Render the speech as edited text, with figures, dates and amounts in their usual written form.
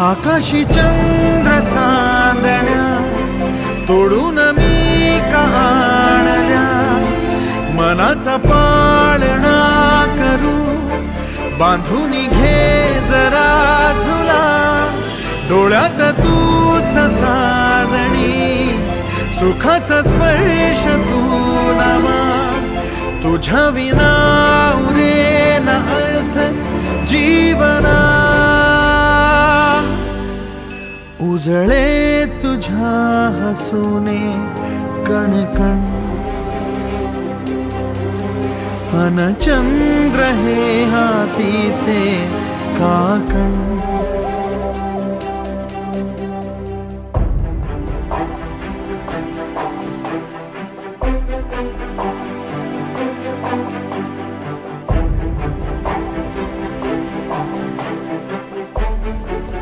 आकाशी चंद्र चांदण्या तोडून मी का आणल्या, मनाचा पाळणा करू बांधून घे जरा झुला, डोळ्यात तूच साजणी सुखाचा स्पर्श तू नामा, तुझ्या विना उरेन अर्थ जीवना, उजळे तुझ्या हसूने कणकण, अन चंद्र हे हातीचे काकण.